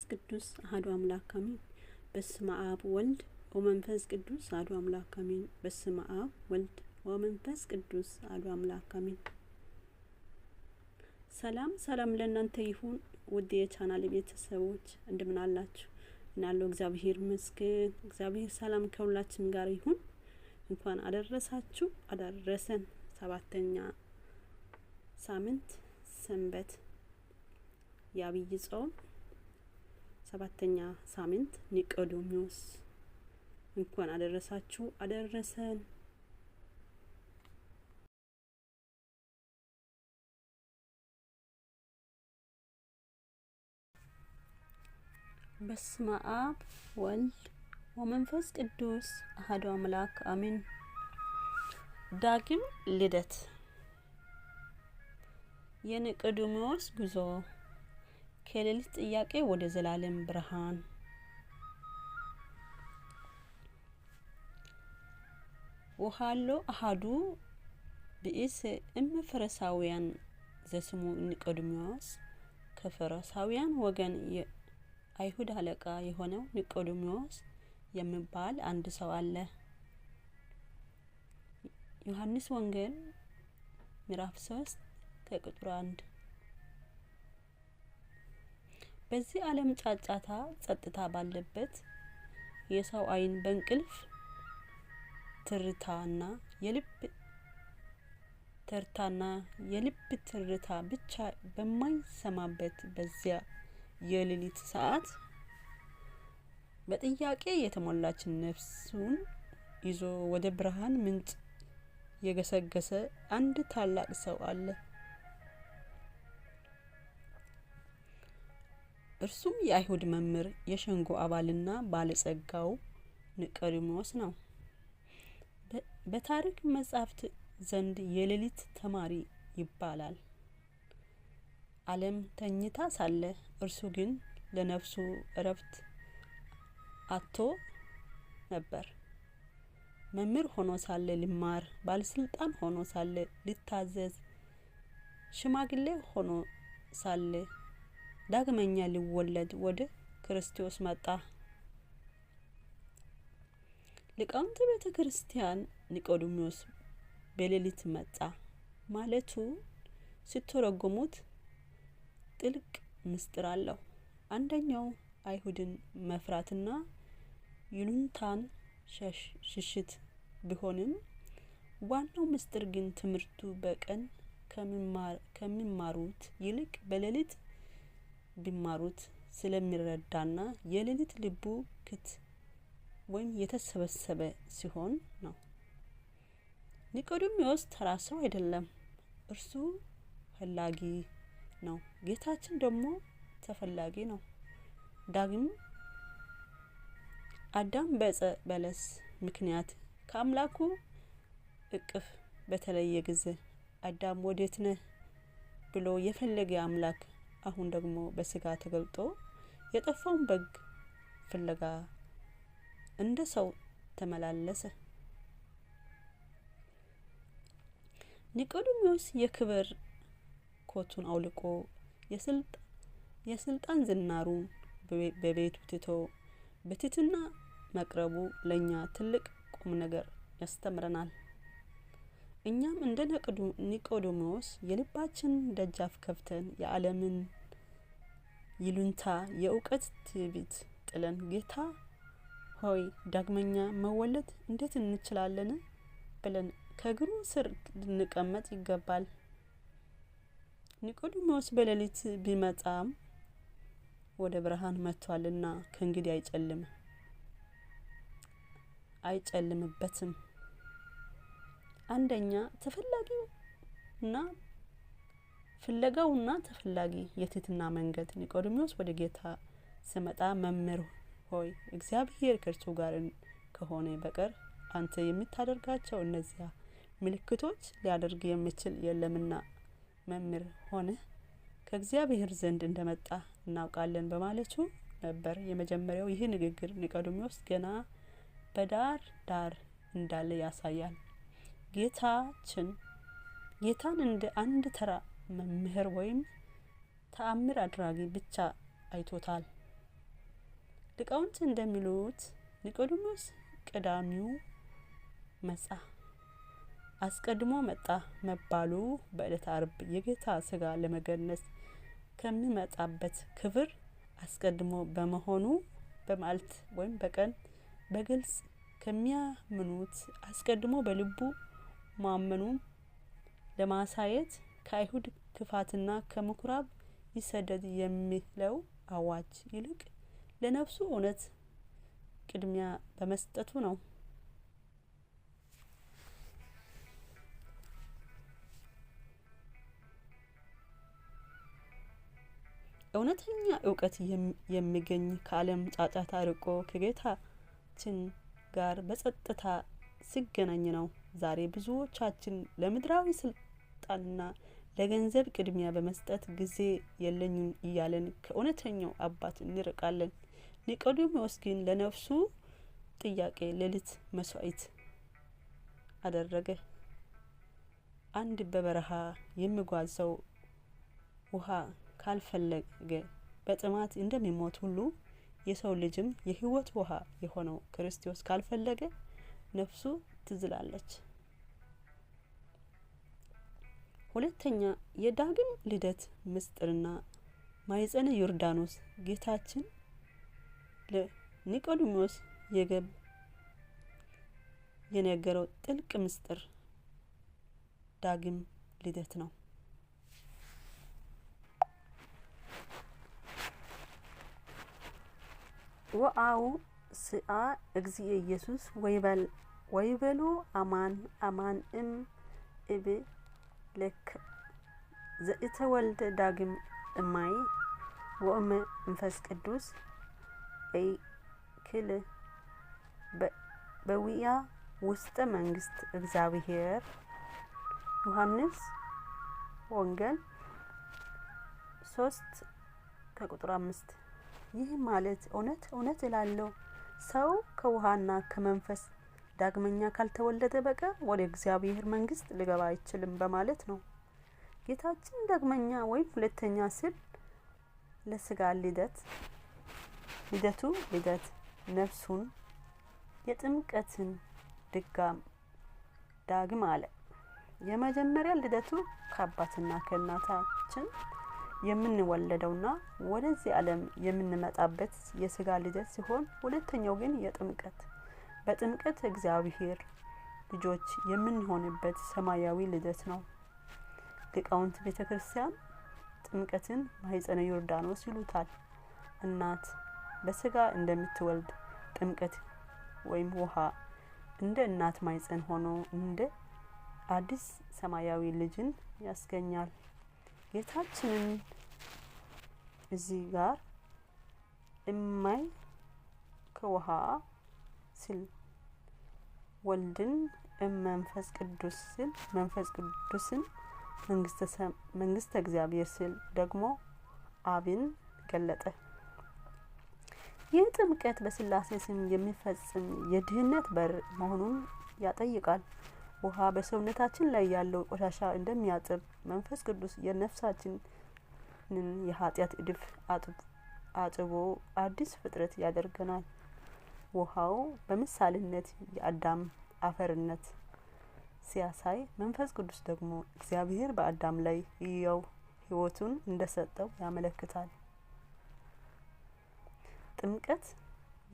ቅዱስ አሐዱ አምላክ አሜን። በስመ አብ ወልድ ወመንፈስ ቅዱስ አሐዱ አምላክ አሜን። በስመ አብ ወልድ ወመንፈስ ቅዱስ አሐዱ አምላክ አሜን። ሰላም ለእናንተ ይሁን ውድ የቻናሌ ቤተሰቦች እንደምን አላችሁ? እናለው እግዚአብሔር ይመስገን። እግዚአብሔር ሰላም ከሁላችን ጋር ይሁን። እንኳን አደረሳችሁ አደረሰን። ሰባተኛ ሳምንት ሰንበት የአብይ ጾም ሰባተኛ ሳምንት ኒቆዲሞስ እንኳን አደረሳችሁ አደረሰን። በስመ አብ ወልድ ወመንፈስ ቅዱስ አሐዱ አምላክ አሜን። ዳግም ልደት። የኒቆዲሞስ ጉዞ ከሌሊት ጥያቄ ወደ ዘላለም ብርሃን። ወሃሎ አሐዱ ብእስ ፈሪሳውያን ዘስሙ ኒቆዲሞስ። ከፈሪሳውያን ወገን የአይሁድ አለቃ የሆነው ኒቆዲሞስ የሚባል አንድ ሰው አለ። ዮሐንስ ወንጌል ምዕራፍ 3 ከቁጥር 1። በዚህ ዓለም ጫጫታ ጸጥታ ባለበት የሰው አይን በእንቅልፍ ትርታና የልብ ትርታ ብቻ በማይሰማበት በዚያ የሌሊት ሰዓት በጥያቄ የተሞላች ነፍሱን ይዞ ወደ ብርሃን ምንጭ የገሰገሰ አንድ ታላቅ ሰው አለ። እርሱም የአይሁድ መምህር የሸንጎ አባልና ባለጸጋው ኒቆዲሞስ ነው። በታሪክ መጻሕፍት ዘንድ የሌሊት ተማሪ ይባላል። ዓለም ተኝታ ሳለ እርሱ ግን ለነፍሱ እረፍት አጥቶ ነበር። መምህር ሆኖ ሳለ ሊማር፣ ባለስልጣን ሆኖ ሳለ ሊታዘዝ፣ ሽማግሌ ሆኖ ሳለ ዳግመኛ ሊወለድ ወደ ክርስቶስ መጣ። ሊቃውንተ ቤተ ክርስቲያን ኒቆዲሞስ በሌሊት መጣ ማለቱ ሲተረጉሙት ጥልቅ ምስጢር አለው። አንደኛው አይሁድን መፍራትና ይሉኝታን ሽሽት ቢሆንም ዋናው ምስጢር ግን ትምህርቱ በቀን ከሚማሩት ይልቅ በሌሊት ቢማሩት ስለሚረዳና የሌሊት ልቡ ክት ወይም የተሰበሰበ ሲሆን ነው። ኒቆዲሞስ ተራ ሰው አይደለም። እርሱ ፈላጊ ነው። ጌታችን ደግሞ ተፈላጊ ነው። ዳግም አዳም በዕፀ በለስ ምክንያት ከአምላኩ እቅፍ በተለየ ጊዜ አዳም ወዴት ነህ ብሎ የፈለገ አምላክ አሁን ደግሞ በስጋ ተገልጦ የጠፋውን በግ ፍለጋ እንደ ሰው ተመላለሰ። ኒቆዲሞስ የክብር ኮቱን አውልቆ የስልጣን ዝናሩን በቤቱ ትቶ በትህትና መቅረቡ ለኛ ትልቅ ቁም ነገር ያስተምረናል። እኛም እንደ ኒቆዲሞስ የልባችን ደጃፍ ከፍተን የዓለምን ይሉኝታ የእውቀት ትዕቢት ጥለን ጌታ ሆይ ዳግመኛ መወለድ እንዴት እንችላለን ብለን ከእግሩ ስር ልንቀመጥ ይገባል። ኒቆዲሞስ በሌሊት ቢመጣም ወደ ብርሃን መጥቷልና ከእንግዲህ አይጨልምበትም። አንደኛ ፍለጋውና ተፈላጊ የትህትና መንገድ። ኒቆዲሞስ ወደ ጌታ ሲመጣ መምህር ሆይ እግዚአብሔር ከእርሱ ጋር ከሆነ በቀር አንተ የምታደርጋቸው እነዚያ ምልክቶች ሊያደርግ የሚችል የለምና መምህር ሆነ ከእግዚአብሔር ዘንድ እንደመጣ እናውቃለን በማለቱ ነበር። የመጀመሪያው ይህ ንግግር ኒቆዲሞስ ገና በዳር እንዳለ ያሳያል። ጌታን እንደ አንድ ተራ መምህር ወይም ተአምር አድራጊ ብቻ አይቶታል። ሊቃውንት እንደሚሉት ኒቆዲሞስ ቀዳሚው መጻ አስቀድሞ መጣ መባሉ በዕለተ ዓርብ የጌታ ሥጋ ለመገነዝ ከሚመጣበት ክብር አስቀድሞ በመሆኑ በመዓልት ወይም በቀን በግልጽ ከሚያምኑት አስቀድሞ በልቡ ማመኑን ለማሳየት ከአይሁድ ክፋትና ከምኩራብ ይሰደድ የሚለው አዋጅ ይልቅ ለነፍሱ እውነት ቅድሚያ በመስጠቱ ነው። እውነተኛ እውቀት የሚገኝ ከዓለም ጫጫታ ርቆ ከጌታችን ጋር በጸጥታ ሲገናኝ ነው። ዛሬ ብዙዎቻችን ለምድራዊ ስልጣንና ለገንዘብ ቅድሚያ በመስጠት ጊዜ የለኝም እያለን ከእውነተኛው አባት እንርቃለን። ኒቆዲሞስ ግን ለነፍሱ ጥያቄ ሌሊት መስዋዕት አደረገ። አንድ በበረሃ የሚጓዝ ሰው ውሃ ካልፈለገ በጥማት እንደሚሞት ሁሉ የሰው ልጅም የሕይወት ውሃ የሆነው ክርስቶስ ካልፈለገ ነፍሱ ትዝላለች። ሁለተኛ የዳግም ልደት ምስጢርና ማኅፀነ ዮርዳኖስ ጌታችን ለኒቆዲሞስ የነገረው ጥልቅ ምስጢር ዳግም ልደት ነው። ወአው ስአ እግዚእ ኢየሱስ ወይበሎ አማን አማን እብለከ ዘእተወልደ ዳግም እማይ ወእመንፈስ ቅዱስ እይክል በዊአ ውስተ መንግስት እግዚአብሔር። ዮሐንስ ወንጌል 3:5 ይህ ማለት እውነት እውነት እላለሁ ሰው ከውሃና ከመንፈስ ዳግመኛ ካልተወለደ በቀር ወደ እግዚአብሔር መንግስት ሊገባ አይችልም በማለት ነው። ጌታችን ዳግመኛ ወይም ሁለተኛ ሲል ለስጋ ልደቱ ልደት ነፍሱን የጥምቀትን ዳግም አለ። የመጀመሪያ ልደቱ ከአባትና ከእናታችን የምንወለደውና ወደዚህ ዓለም የምንመጣበት የስጋ ልደት ሲሆን ሁለተኛው ግን የጥምቀት በጥምቀት እግዚአብሔር ልጆች የምንሆንበት ሰማያዊ ልደት ነው። ሊቃውንት ቤተክርስቲያን ጥምቀትን ማኅፀነ ዮርዳኖስ ይሉታል። እናት በስጋ እንደምትወልድ ጥምቀት ወይም ውሃ እንደ እናት ማኅፀን ሆኖ እንደ አዲስ ሰማያዊ ልጅን ያስገኛል። ጌታችንን እዚህ ጋር እማይ ከውሃ ሲል ወልድን መንፈስ ቅዱስ ሲል መንፈስ ቅዱስን መንግስተ እግዚአብሔር ሲል ደግሞ አብን ገለጠ። ይህ ጥምቀት በስላሴ ስም የሚፈጽም የድህነት በር መሆኑን ያጠይቃል። ውሃ በሰውነታችን ላይ ያለው ቆሻሻ እንደሚያጥብ መንፈስ ቅዱስ የነፍሳችንን የኃጢአት እድፍ አጥቦ አዲስ ፍጥረት ያደርገናል። ውሃው በምሳሌነት የአዳም አፈርነት ሲያሳይ፣ መንፈስ ቅዱስ ደግሞ እግዚአብሔር በአዳም ላይ ሕይወቱን እንደሰጠው ያመለክታል። ጥምቀት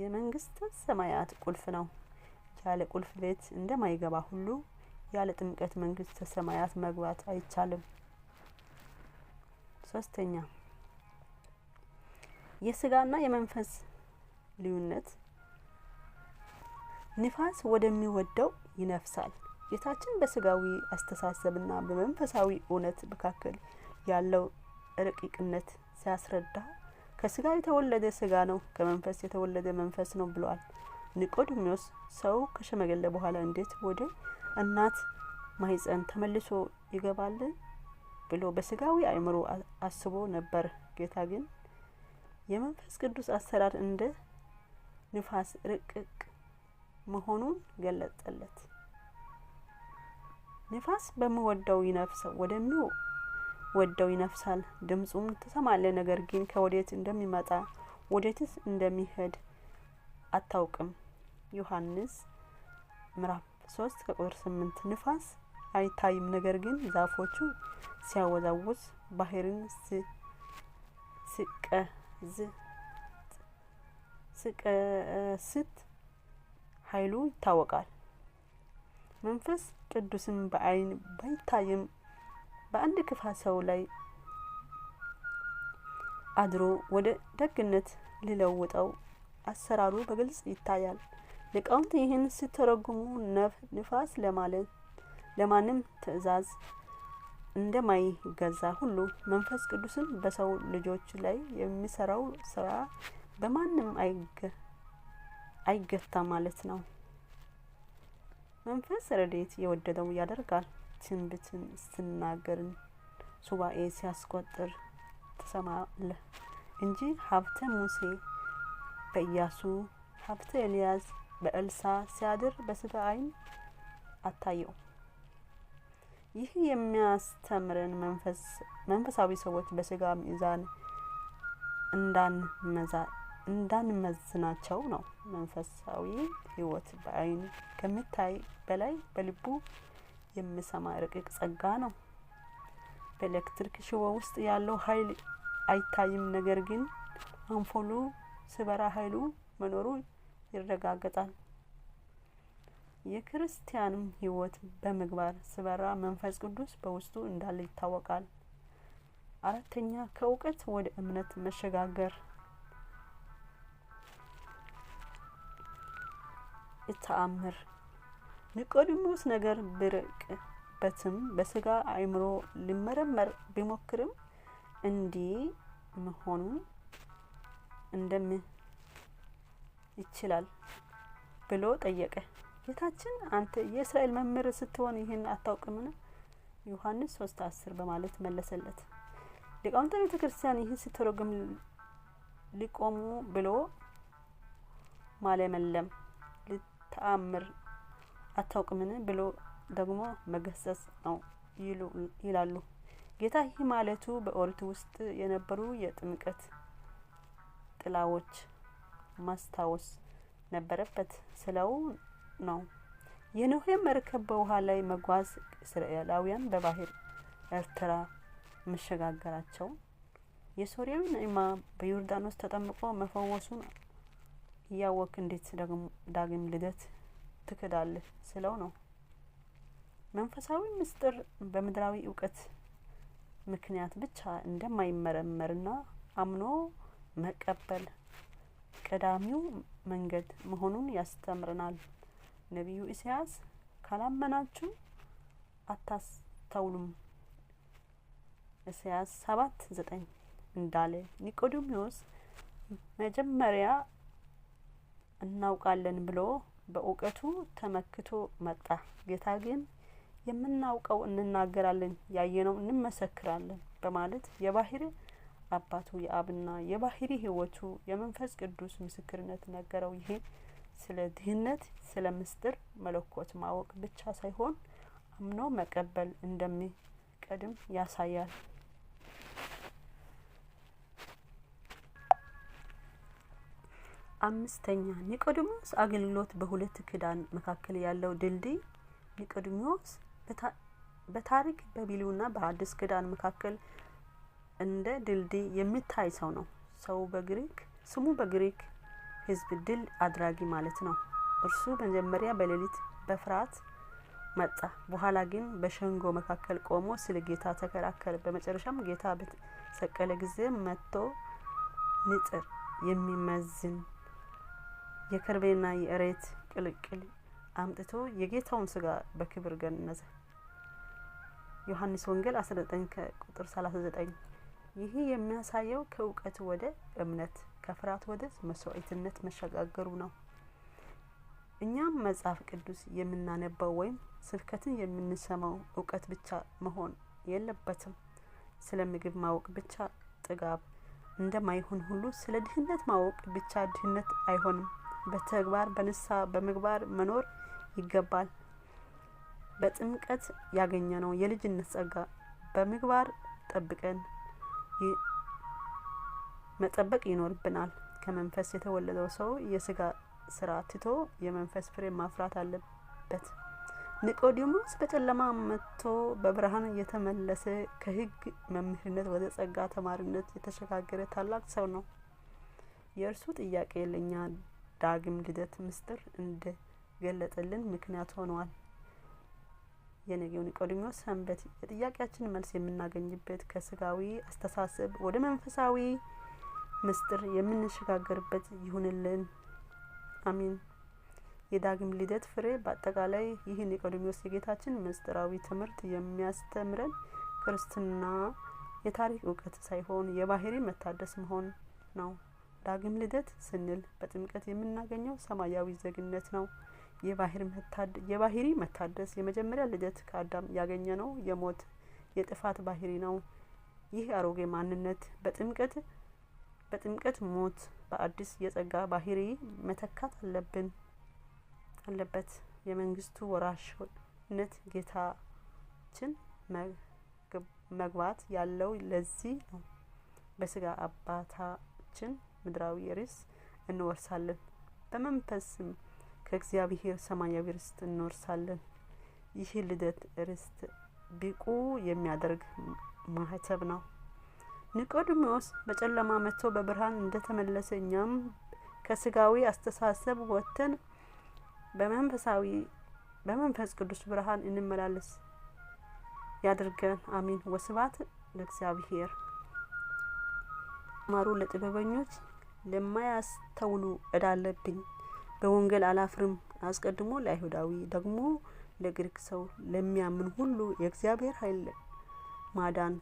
የመንግስተ ሰማያት ቁልፍ ነው። ያለ ቁልፍ ቤት እንደማይገባ ሁሉ ያለ ጥምቀት መንግስተ ሰማያት መግባት አይቻልም። ሶስተኛ የስጋና የመንፈስ ልዩነት። ንፋስ ወደሚወደው ይነፍሳል። ጌታችን በስጋዊ አስተሳሰብና በመንፈሳዊ እውነት መካከል ያለው ረቂቅነት ሲያስረዳ ከስጋ የተወለደ ስጋ ነው፣ ከመንፈስ የተወለደ መንፈስ ነው ብሏል። ኒቆዲሞስ ሰው ከሸመገለ በኋላ እንዴት ወደ እናት ማኅፀን ተመልሶ ይገባል ብሎ በስጋዊ አእምሮ አስቦ ነበር። ጌታ ግን የመንፈስ ቅዱስ አሰራር እንደ ንፋስ ረቂቅ መሆኑን ገለጠለት። ንፋስ በሚወደው ወደሚወደው ይነፍሳል፣ ድምጹም ትሰማለህ፣ ነገር ግን ከወዴት እንደሚመጣ ወዴትስ እንደሚሄድ አታውቅም። ዮሐንስ ምዕራፍ 3 ከቁጥር 8 ንፋስ አይታይም፣ ነገር ግን ዛፎቹ ሲያወዛውዝ ባህርን ስቀስት ኃይሉ ይታወቃል። መንፈስ ቅዱስም በአይን ባይታይም በአንድ ክፋት ሰው ላይ አድሮ ወደ ደግነት ሊለውጠው አሰራሩ በግልጽ ይታያል። ሊቃውንት ይህን ሲተረጉሙ ንፋስ ለማንም ትእዛዝ እንደማይገዛ ሁሉ መንፈስ ቅዱስም በሰው ልጆች ላይ የሚሰራው ስራ በማንም አይገታም ማለት ነው። መንፈስ ረድኤት የወደደው ያደርጋል። ትንቢትን ሲናገርን ሱባኤ ሲያስቆጥር ትሰማለህ እንጂ ሀብተ ሙሴ በኢያሱ ሀብተ ኤልያስ በኤልሳ ሲያድር በስጋ አይን አታየው። ይህ የሚያስተምረን መንፈሳዊ ሰዎች በስጋ ሚዛን እንዳንመዝናቸው ነው። መንፈሳዊ ህይወት በአይን ከሚታይ በላይ በልቡ የሚሰማ ረቂቅ ጸጋ ነው። በኤሌክትሪክ ሽቦ ውስጥ ያለው ኃይል አይታይም፣ ነገር ግን አምፖሉ ሲበራ ኃይሉ መኖሩ ይረጋገጣል። የክርስቲያንም ህይወት በምግባር ሲበራ መንፈስ ቅዱስ በውስጡ እንዳለ ይታወቃል። አራተኛ ከእውቀት ወደ እምነት መሸጋገር ተአምር። ኒቆዲሞስ ነገር ቢርቅበትም በስጋ አእምሮ ሊመረመር ቢሞክርም እንዲህ መሆኑን እንደምን ይችላል ብሎ ጠየቀ። ጌታችን አንተ የእስራኤል መምህር ስትሆን ይህን አታውቅምን? ዮሐንስ 3:10 በማለት መለሰለት። ሊቃውንተ ቤተክርስቲያን ይህን ሲተረጉም ሊቆሙ ብሎ ማለመለም፣ ተአምር አታውቅምን ብሎ ደግሞ መገሰጽ ነው ይላሉ። ጌታ ይህ ማለቱ በኦሪት ውስጥ የነበሩ የጥምቀት ጥላዎች ማስታወስ ነበረበት ስለው ነው። የኖህ መርከብ በውሃ ላይ መጓዝ፣ እስራኤላውያን በባህር ኤርትራ መሸጋገራቸው፣ የሶሪያዊ ንዕማ በዮርዳኖስ ተጠምቆ መፈወሱን እያወቅ እንዴት ዳግም ልደት ትክዳለህ ስለው ነው። መንፈሳዊ ምስጢር በምድራዊ እውቀት ምክንያት ብቻ እንደማይመረመርና አምኖ መቀበል ቀዳሚው መንገድ መሆኑን ያስተምረናል። ነቢዩ ኢሳያስ ካላመናችሁ አታስተውሉም ኢሳያስ 7:9 እንዳለ ኒቆዲሞስ መጀመሪያ እናውቃለን ብሎ በእውቀቱ ተመክቶ መጣ። ጌታ ግን የምናውቀው እንናገራለን፣ ያየነው እንመሰክራለን በማለት የባህሪ አባቱ የአብና የባህሪ ህይወቱ የመንፈስ ቅዱስ ምስክርነት ነገረው። ይሄ ስለ ድህነት ስለ ምስጢር መለኮት ማወቅ ብቻ ሳይሆን አምኖ መቀበል እንደሚቀድም ያሳያል። አምስተኛ ኒቆዲሞስ አገልግሎት በሁለት ክዳን መካከል ያለው ድልድይ። ኒቆዲሞስ በታሪክ በብሉይና በአዲስ ክዳን መካከል እንደ ድልድይ የሚታይ ሰው ነው። ስሙ በግሪክ ህዝብ ድል አድራጊ ማለት ነው። እርሱ መጀመሪያ በሌሊት በፍርሃት መጣ። በኋላ ግን በሸንጎ መካከል ቆሞ ስለ ጌታ ተከራከረ። በመጨረሻም ጌታ በተሰቀለ ጊዜ መጥቶ ንጥር የሚመዝን የከርቤና የእሬት ቅልቅል አምጥቶ የጌታውን ስጋ በክብር ገነዘ። ዮሐንስ ወንጌል 19 ቁጥር 39። ይህ የሚያሳየው ከእውቀት ወደ እምነት ከፍርሃት ወደ መስዋዕትነት መሸጋገሩ ነው። እኛም መጽሐፍ ቅዱስ የምናነበው ወይም ስብከትን የምንሰማው እውቀት ብቻ መሆን የለበትም። ስለ ምግብ ማወቅ ብቻ ጥጋብ እንደማይሆን ሁሉ ስለ ድህነት ማወቅ ብቻ ድህነት አይሆንም። በተግባር በንስሐ በምግባር መኖር ይገባል። በጥምቀት ያገኘነው የልጅነት ጸጋ በምግባር ጠብቀን መጠበቅ ይኖርብናል። ከመንፈስ የተወለደው ሰው የስጋ ስራ ትቶ የመንፈስ ፍሬ ማፍራት አለበት። ኒቆዲሞስ በጨለማ መጥቶ በብርሃን የተመለሰ ከሕግ መምህርነት ወደ ጸጋ ተማሪነት የተሸጋገረ ታላቅ ሰው ነው። የእርሱ ጥያቄ ለኛ ዳግም ልደት ምስጢር እንደገለጠልን ምክንያት ሆኗል። የነገው ኒቆዲሞስ ሰንበት የጥያቄያችን መልስ የምናገኝበት ከስጋዊ አስተሳሰብ ወደ መንፈሳዊ ምስጢር የምንሸጋገርበት ይሁንልን። አሜን። የዳግም ልደት ፍሬ በአጠቃላይ ይህ ኒቆዲሞስ የጌታችን ምስጢራዊ ትምህርት የሚያስተምረን ክርስትና የታሪክ እውቀት ሳይሆን የባህሪ መታደስ መሆን ነው። ዳግም ልደት ስንል በጥምቀት የምናገኘው ሰማያዊ ዜግነት ነው። የባህሪ መታደስ የመጀመሪያ ልደት ከአዳም ያገኘነው የሞት የጥፋት ባህሪ ነው። ይህ አሮጌ ማንነት በጥምቀት ሞት በአዲስ የጸጋ ባህሪ መተካት አለበት። የመንግስቱ ወራሽነት ጌታችን መግባት ያለው ለዚህ ነው። በስጋ አባታችን ምድራዊ ርስት እንወርሳለን፣ በመንፈስም ከእግዚአብሔር ሰማያዊ ርስት እንወርሳለን። ይህ ልደት ርስት ብቁ የሚያደርግ ማህተብ ነው። ኒቆዲሞስ በጨለማ መጥቶ በብርሃን እንደተመለሰ እኛም ከስጋዊ አስተሳሰብ ወጥተን በመንፈስ ቅዱስ ብርሃን እንመላለስ ያድርገን። አሜን። ወስብሐት ለእግዚአብሔር። ማሩ ለጥበበኞች ለማያስተውሉ እዳለብኝ በወንጌል አላፍርም። አስቀድሞ ለአይሁዳዊ ደግሞ ለግሪክ ሰው ለሚያምን ሁሉ የእግዚአብሔር ኃይል ማዳን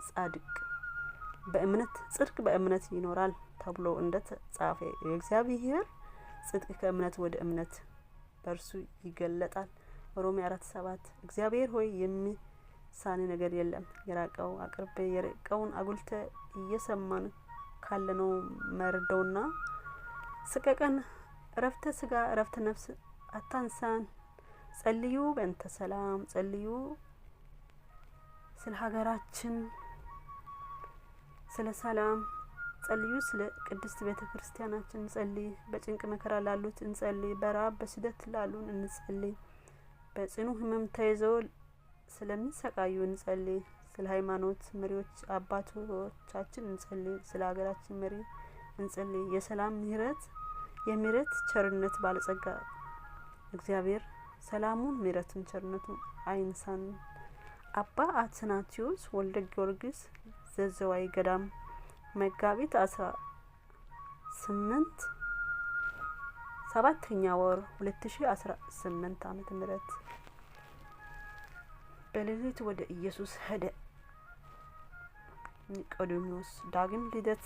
ጽድቅ በእምነት ይኖራል ተብሎ እንደተጻፈ የእግዚአብሔር ጽድቅ ከእምነት ወደ እምነት በእርሱ ይገለጣል። ሮሜ 4:7 እግዚአብሔር ሆይ የሚሳን ነገር የለም። የራቀው አቅርቤ የረቀውን አጉልተ እየሰማን ካለነው መርዶና ስቀቀን እረፍተ ስጋ እረፍተ ነፍስ አታንሳን። ጸልዩ በእንተ ሰላም፣ ጸልዩ ስለ ሀገራችን ስለ ሰላም፣ ጸልዩ ስለ ቅድስት ቤተክርስቲያናችን እንጸልይ። በጭንቅ መከራ ላሉት እንጸልይ። በራብ በስደት ላሉን እንጸልይ። በጽኑ ህመም ተይዘው ስለሚሰቃዩ እንጸልይ። ስለ ሃይማኖት መሪዎች አባቶቻችን እንጸልይ። ስለ ሀገራችን መሪ እንጸልይ። የሰላም የምህረት ቸርነት ባለጸጋ እግዚአብሔር ሰላሙን ምህረቱን ቸርነቱን አይንሳን። አባ አትናቴዎስ ወልደ ጊዮርጊስ ዘዘዋይ ገዳም መጋቢት 18 7ኛ ወር 2018 ዓመተ ምህረት በሌሊት ወደ ኢየሱስ ሄደ። ኒቆዲሞስ ዳግም ልደት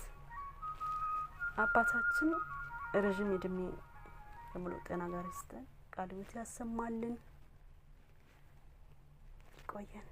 አባታችን ረጅም እድሜ ከሙሉ ጤና ጋር ይስጠን። ቃል ያሰማልን። ቆየን።